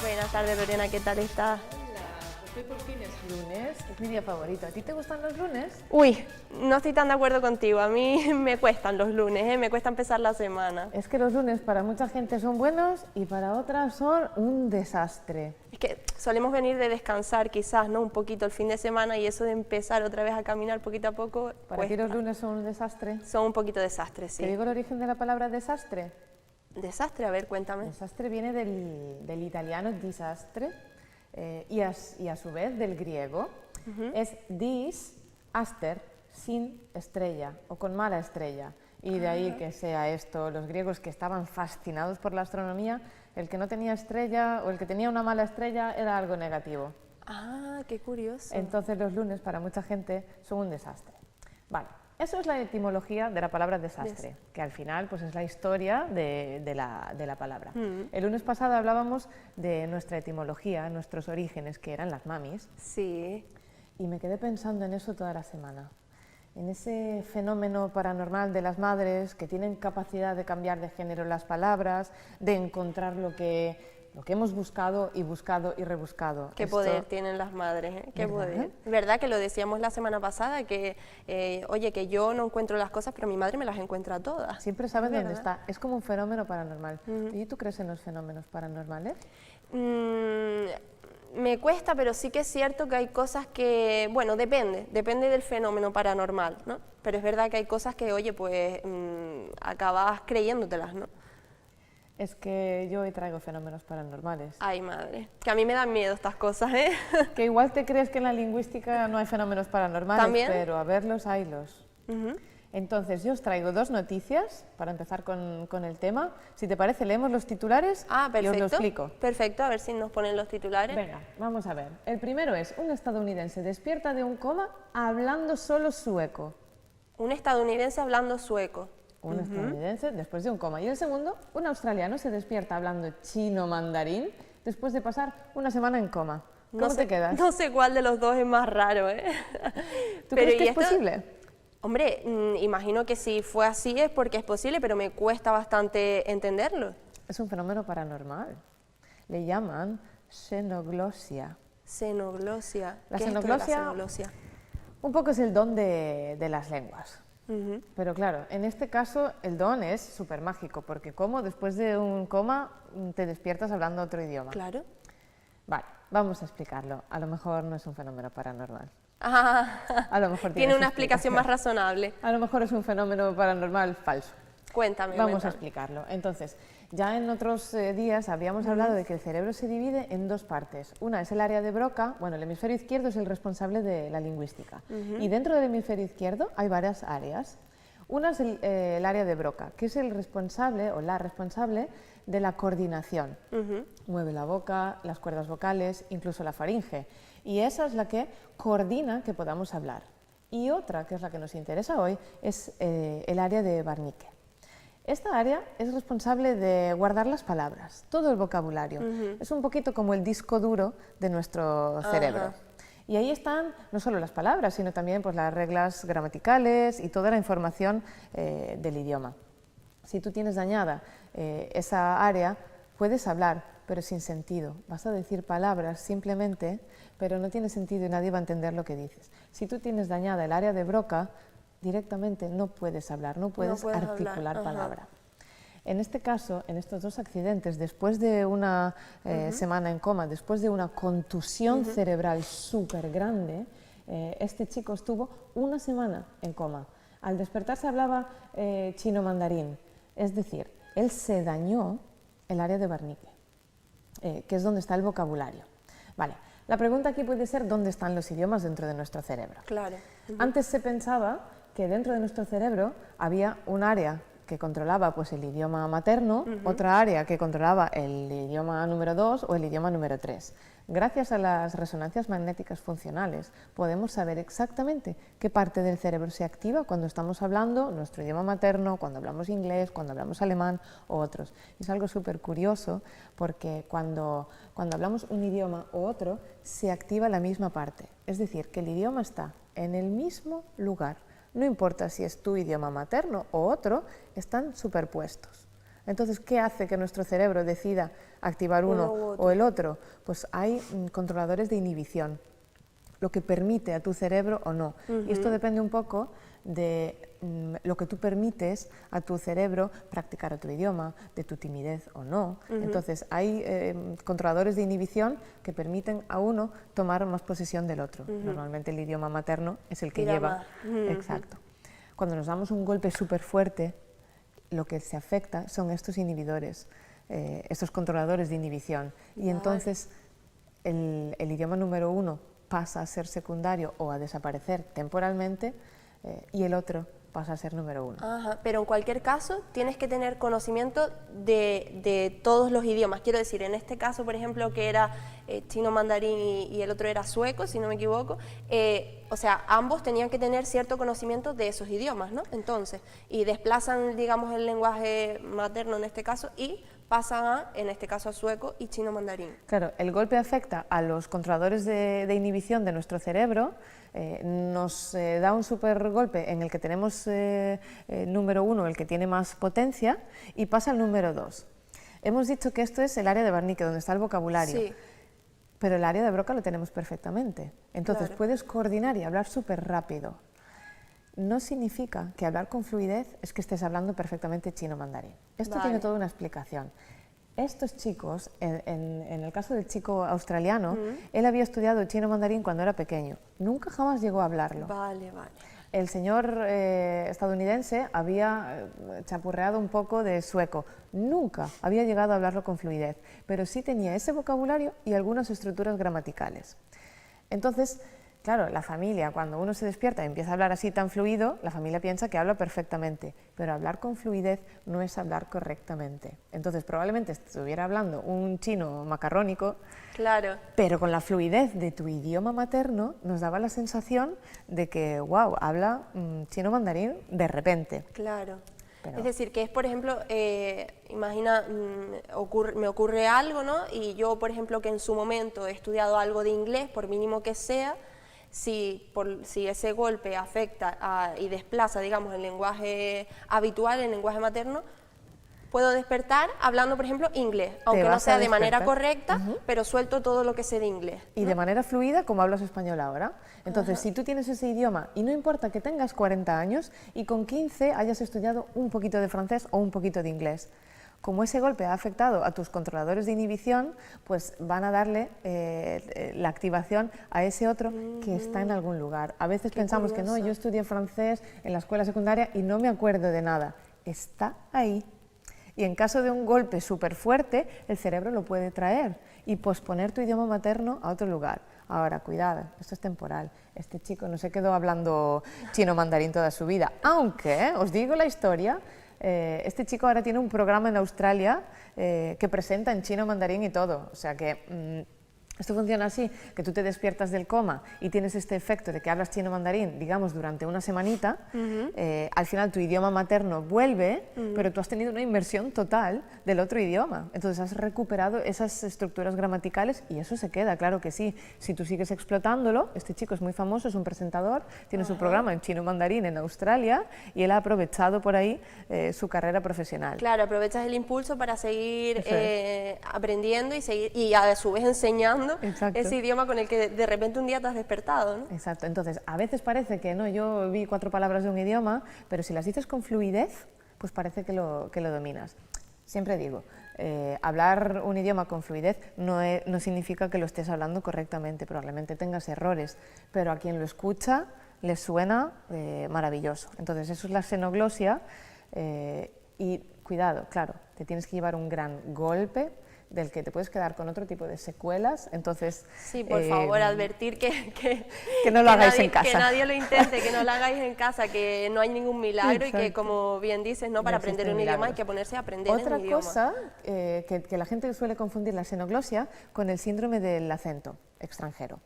Buenas tardes, Lorena, ¿qué tal estás? Hoy por fin es lunes, es mi día favorito. ¿A ti te gustan los lunes? Uy, no estoy tan de acuerdo contigo, a mí me cuestan los lunes, me cuesta empezar la semana. Es que los lunes para mucha gente son buenos y para otras son un desastre. Es que solemos venir de descansar quizás, ¿no? Un poquito el fin de semana y eso de empezar otra vez a caminar poquito a poco ¿Para ti cuesta. los lunes son un desastre? Son un poquito desastres, sí. ¿Te digo el origen de la palabra desastre? Desastre, a ver, cuéntame. Desastre viene del italiano disastre y a su vez del griego. Es dis, aster, sin estrella o con mala estrella. Y de ahí que sea esto, los griegos que estaban fascinados por la astronomía, el que no tenía estrella o el que tenía una mala estrella era algo negativo. Ah, qué curioso. Entonces los lunes para mucha gente son un desastre. Vale, eso es la etimología de la palabra desastre, que al final pues, es la historia de la palabra. El lunes pasado hablábamos de nuestra etimología, nuestros orígenes, que eran las mamis. Sí. Y me quedé pensando en eso toda la semana, en ese fenómeno paranormal de las madres que tienen capacidad de cambiar de género las palabras, de encontrar lo que hemos buscado y rebuscado. Qué poder tienen las madres, ¿eh? Qué poder. ¿Verdad que lo decíamos la semana pasada? Que, oye, que yo no encuentro las cosas, pero mi madre me las encuentra todas. Siempre saben dónde está. Es como un fenómeno paranormal. ¿Y tú crees en los fenómenos paranormales? Me cuesta, pero sí que es cierto que hay cosas que, bueno, depende del fenómeno paranormal, ¿no? Pero es verdad que hay cosas que, oye, pues acabas creyéndotelas, ¿no? Es que yo hoy traigo fenómenos paranormales. Ay, madre, que a mí me dan miedo estas cosas, ¿eh? Que igual te crees que en la lingüística no hay fenómenos paranormales, ¿También? pero a verlos, haylos. Entonces, yo os traigo dos noticias para empezar con el tema. Si te parece, leemos los titulares y os lo explico. Perfecto, a ver si nos ponen los titulares. Venga, vamos a ver. El primero es, un estadounidense despierta de un coma hablando solo sueco. Un estadounidense hablando sueco. Un estadounidense después de un coma. Y el segundo, un australiano se despierta hablando chino mandarín después de pasar una semana en coma. ¿Cómo te quedas? No sé cuál de los dos es más raro, ¿eh? ¿Tú crees que es posible? Hombre, imagino que si fue así es porque es posible, pero me cuesta bastante entenderlo. Es un fenómeno paranormal. Le llaman xenoglosia. Xenoglosia. La ¿Qué es esto de la xenoglosia? Un poco es el don de las lenguas. Pero claro, en este caso el don es súper mágico, porque como después de un coma te despiertas hablando otro idioma. Claro. Vale, vamos a explicarlo. A lo mejor no es un fenómeno paranormal. A lo mejor tiene una explicación más razonable. A lo mejor es un fenómeno paranormal falso. Cuéntame. Vamos a explicarlo. Entonces, ya en otros días habíamos hablado de que el cerebro se divide en dos partes. Una es el área de Broca, bueno, el hemisferio izquierdo es el responsable de la lingüística. Y dentro del hemisferio izquierdo hay varias áreas. Una es el área de Broca, que es el responsable o la responsable de la coordinación. Mueve la boca, las cuerdas vocales, incluso la faringe. Y esa es la que coordina que podamos hablar. Y otra, que es la que nos interesa hoy, es el área de Wernicke. Esta área es responsable de guardar las palabras, todo el vocabulario. Es un poquito como el disco duro de nuestro cerebro. Y ahí están no solo las palabras, sino también pues, las reglas gramaticales y toda la información del idioma. Si tú tienes dañada esa área, puedes hablar, pero sin sentido. Vas a decir palabras simplemente, pero no tiene sentido y nadie va a entender lo que dices. Si tú tienes dañada el área de Broca, directamente no puedes hablar, no puedes articular palabra. En este caso, en estos dos accidentes, después de una semana en coma, después de una contusión cerebral súper grande, este chico estuvo una semana en coma. Al despertarse hablaba chino mandarín, es decir, él se dañó el área de Wernicke, que es donde está el vocabulario. Vale. La pregunta aquí puede ser ¿dónde están los idiomas dentro de nuestro cerebro? Claro. Antes se pensaba que dentro de nuestro cerebro había un área que controlaba pues, el idioma materno, otra área que controlaba el idioma número 2 o el idioma número 3. Gracias a las resonancias magnéticas funcionales podemos saber exactamente qué parte del cerebro se activa cuando estamos hablando nuestro idioma materno, cuando hablamos inglés, cuando hablamos alemán o otros. Es algo súper curioso porque cuando hablamos un idioma u otro se activa la misma parte, es decir, que el idioma está en el mismo lugar. No importa si es tu idioma materno o otro, están superpuestos. Entonces, ¿qué hace que nuestro cerebro decida activar uno o el otro? Pues hay controladores de inhibición, lo que permite a tu cerebro o no. Y esto depende un poco de lo que tú permites a tu cerebro practicar otro idioma, de tu timidez o no. Entonces, hay controladores de inhibición que permiten a uno tomar más posesión del otro. Normalmente el idioma materno es el que lleva. Exacto. Cuando nos damos un golpe súper fuerte, lo que se afecta son estos inhibidores, estos controladores de inhibición. Y entonces el idioma número uno pasa a ser secundario o a desaparecer temporalmente y el otro pasa a ser número uno. Ajá, pero en cualquier caso tienes que tener conocimiento de todos los idiomas. Quiero decir, en este caso, por ejemplo, que era chino mandarín y el otro era sueco, si no me equivoco, o sea, ambos tenían que tener cierto conocimiento de esos idiomas, ¿no? Entonces, y desplazan, digamos, el lenguaje materno en este caso y pasan a, en este caso, a sueco y chino mandarín. Claro, el golpe afecta a los controladores de inhibición de nuestro cerebro, nos da un super golpe en el que tenemos número uno, el que tiene más potencia, y pasa al número 2. Hemos dicho que esto es el área de Wernicke, donde está el vocabulario, Sí. pero el área de Broca lo tenemos perfectamente. Entonces Claro. puedes coordinar y hablar súper rápido. No significa que hablar con fluidez es que estés hablando perfectamente chino mandarín. Esto tiene toda una explicación. Estos chicos, en el caso del chico australiano, él había estudiado chino mandarín cuando era pequeño. Nunca jamás llegó a hablarlo. Vale, vale. El señor estadounidense había chapurreado un poco de sueco. Nunca había llegado a hablarlo con fluidez, pero sí tenía ese vocabulario y algunas estructuras gramaticales. Entonces, claro, la familia, cuando uno se despierta y empieza a hablar así tan fluido, la familia piensa que habla perfectamente, pero hablar con fluidez no es hablar correctamente. Entonces, probablemente estuviera hablando un chino macarrónico, Claro. pero con la fluidez de tu idioma materno nos daba la sensación de que, wow, habla chino mandarín de repente. Claro. Pero- Es decir, que es, por ejemplo, imagina, me ocurre algo, ¿no? Y yo, por ejemplo, que en su momento he estudiado algo de inglés, por mínimo que sea, si ese golpe afecta y desplaza, digamos, el lenguaje habitual, el lenguaje materno, puedo despertar hablando, por ejemplo, inglés, aunque no vas a sea de manera despertar. correcta, pero suelto todo lo que sé de inglés. Y de manera fluida como hablas español ahora. Entonces, si tú tienes ese idioma, y no importa que tengas 40 años y con 15 hayas estudiado un poquito de francés o un poquito de inglés, como ese golpe ha afectado a tus controladores de inhibición, pues van a darle la activación a ese otro que está en algún lugar. A veces pensamos que no, curioso. yo estudié francés en la escuela secundaria y no me acuerdo de nada. Está ahí. Y en caso de un golpe súper fuerte, el cerebro lo puede traer y posponer tu idioma materno a otro lugar. Ahora, cuidado, esto es temporal. Este chico no se quedó hablando chino mandarín toda su vida, aunque, os digo la historia, este chico ahora tiene un programa en Australia que presenta en chino mandarín y todo. O sea que esto funciona así, que tú te despiertas del coma y tienes este efecto de que hablas chino mandarín, digamos, durante una semanita, al final tu idioma materno vuelve, pero tú has tenido una inmersión total del otro idioma. Entonces has recuperado esas estructuras gramaticales y eso se queda, claro que sí. Si tú sigues explotándolo, este chico es muy famoso, es un presentador, tiene su programa en chino mandarín en Australia y él ha aprovechado por ahí su carrera profesional. Claro, aprovechas el impulso para seguir Eso aprendiendo y a su vez enseñando Exacto. ese idioma con el que de repente un día te has despertado, ¿no? Exacto, entonces a veces parece que no, yo vi 4 palabras de un idioma, pero si las dices con fluidez, pues parece que lo dominas. Siempre digo, hablar un idioma con fluidez no significa que lo estés hablando correctamente, probablemente tengas errores, pero a quien lo escucha le suena maravilloso. Entonces eso es la xenoglosia y cuidado, claro, te tienes que llevar un gran golpe del que te puedes quedar con otro tipo de secuelas, entonces... Sí, por favor, advertir que no lo hagáis en casa. Que nadie lo intente, que no lo hagáis en casa, que no hay ningún milagro y que, Exacto. como bien dices, ¿no? Para No aprender existen un idioma hay milagros. que ponerse a aprender Otra el idioma. cosa que la gente suele confundir la xenoglosia con el síndrome del acento extranjero.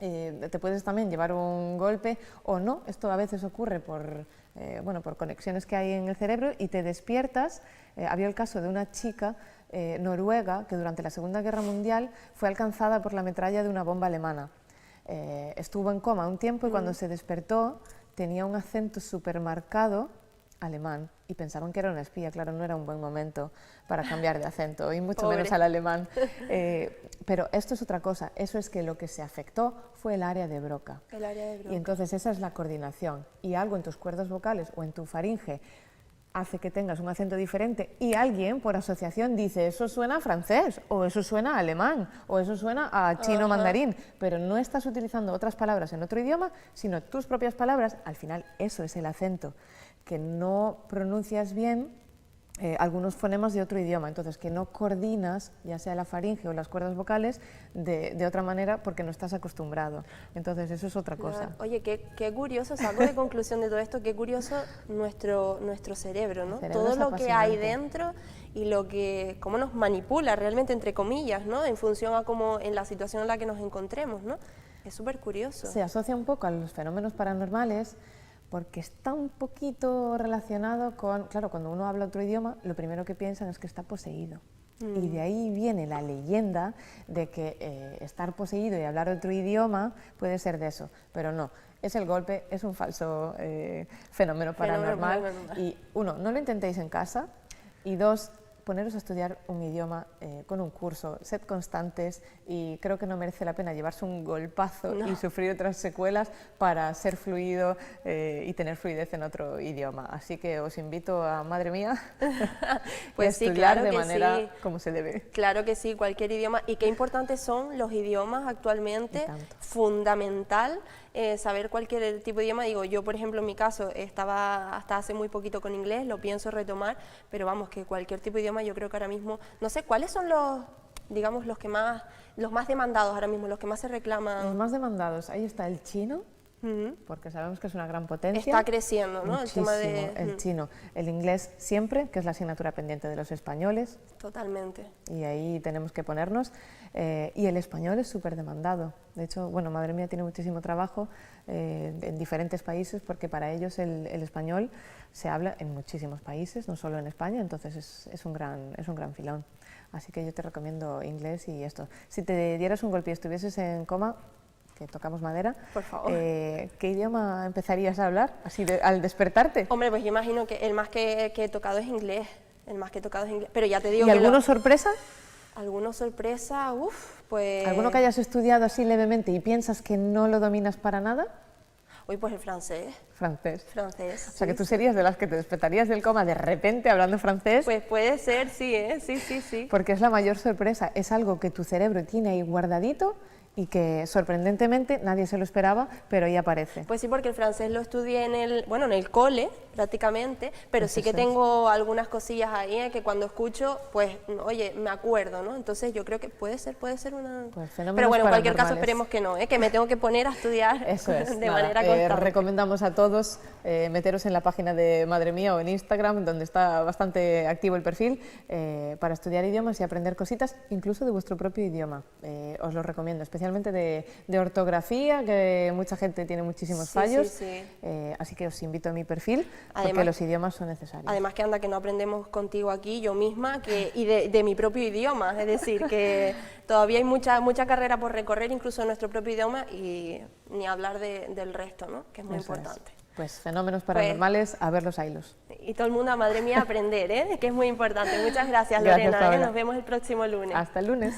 Te puedes también llevar un golpe o no, esto a veces ocurre por conexiones que hay en el cerebro y te despiertas. Había el caso de una chica noruega que durante la Segunda Guerra Mundial fue alcanzada por la metralla de una bomba alemana. Estuvo en coma un tiempo y cuando se despertó tenía un acento súper marcado alemán y pensaban que era una espía. Claro, no era un buen momento para cambiar de acento y mucho Pobre. menos al alemán. Pero esto es otra cosa, eso es que lo que se afectó fue el área de Broca. El área de Broca. Y entonces esa es la coordinación. Y algo en tus cuerdas vocales o en tu faringe hace que tengas un acento diferente y alguien por asociación dice eso suena a francés o eso suena a alemán o eso suena a chino mandarín, pero no estás utilizando otras palabras en otro idioma, sino tus propias palabras. Al final eso es el acento, que no pronuncias bien algunos fonemas de otro idioma, entonces que no coordinas, ya sea la faringe o las cuerdas vocales, de otra manera porque no estás acostumbrado. Entonces eso es otra cosa. Oye, qué curioso, saco de conclusión de todo esto, qué curioso nuestro cerebro, ¿no? El cerebro Todo es lo que hay apasionante. dentro y lo que, cómo nos manipula realmente, entre comillas, ¿no? En función a cómo, en la situación en la que nos encontremos, ¿no? Es súper curioso. Se asocia un poco a los fenómenos paranormales porque está un poquito relacionado con, claro, cuando uno habla otro idioma, lo primero que piensan es que está poseído. Y de ahí viene la leyenda de que estar poseído y hablar otro idioma puede ser de eso, pero no, es el golpe, es un falso fenómeno paranormal. Y uno, no lo intentéis en casa, y dos, poneros a estudiar un idioma con un curso, sed constantes y creo que no merece la pena llevarse un golpazo y sufrir otras secuelas para ser fluido y tener fluidez en otro idioma. Así que os invito a, madre mía, pues a estudiar de que manera sí. como se debe. Claro que sí, cualquier idioma. Y qué importantes son los idiomas actualmente, fundamental saber cualquier tipo de idioma. Digo, yo por ejemplo en mi caso estaba hasta hace muy poquito con inglés, lo pienso retomar, pero vamos, que cualquier tipo de idioma yo creo que ahora mismo, no sé, ¿cuáles son los, digamos, los más demandados ahora mismo, los que más se reclaman? Los más demandados, ahí está el chino, porque sabemos que es una gran potencia. Está creciendo, ¿no? Muchísimo, el tema de... el chino. El inglés siempre, que es la asignatura pendiente de los españoles. Totalmente. Y ahí tenemos que ponernos. Y el español es súper demandado. De hecho, bueno, madre mía tiene muchísimo trabajo en diferentes países porque para ellos el español se habla en muchísimos países, no solo en España, entonces es un gran filón. Así que yo te recomiendo inglés y esto. Si te dieras un golpe y estuvieses en coma, que tocamos madera, por favor, ¿qué idioma empezarías a hablar así al despertarte? Hombre, pues yo imagino que el más que he tocado es inglés, pero ya te digo ¿Y que alguna sorpresa? ¿Alguna sorpresa? Pues... ¿Alguno que hayas estudiado así levemente y piensas que no lo dominas para nada? Uy, pues el francés. Francés. Francés. O sea, que tú serías de las que te despertarías del coma de repente hablando francés. Pues puede ser, sí, sí. Porque es la mayor sorpresa, es algo que tu cerebro tiene ahí guardadito y que sorprendentemente nadie se lo esperaba, pero ahí aparece. Pues sí, porque el francés lo estudié en el cole prácticamente, pero sí que tengo algunas cosillas ahí que cuando escucho, pues, oye, me acuerdo, ¿no? Entonces yo creo que puede ser una... Pues pero bueno, en cualquier caso esperemos que no, que me tengo que poner a estudiar Eso es, de manera constante. Recomendamos a todos meteros en la página de Madre Mía o en Instagram, donde está bastante activo el perfil, para estudiar idiomas y aprender cositas, incluso de vuestro propio idioma. Os lo recomiendo, especialmente de ortografía, que mucha gente tiene muchísimos fallos, así que os invito a mi perfil, porque los idiomas son necesarios. Además que anda que no aprendemos contigo aquí, yo misma, y de mi propio idioma, es decir, que todavía hay mucha carrera por recorrer, incluso en nuestro propio idioma, y ni hablar del resto, ¿no? Que es muy importante. Pues fenómenos paranormales, a ver los hilos. Y todo el mundo, madre mía, aprender, que es muy importante. Muchas gracias, Lorena. Nos vemos el próximo lunes. Hasta el lunes.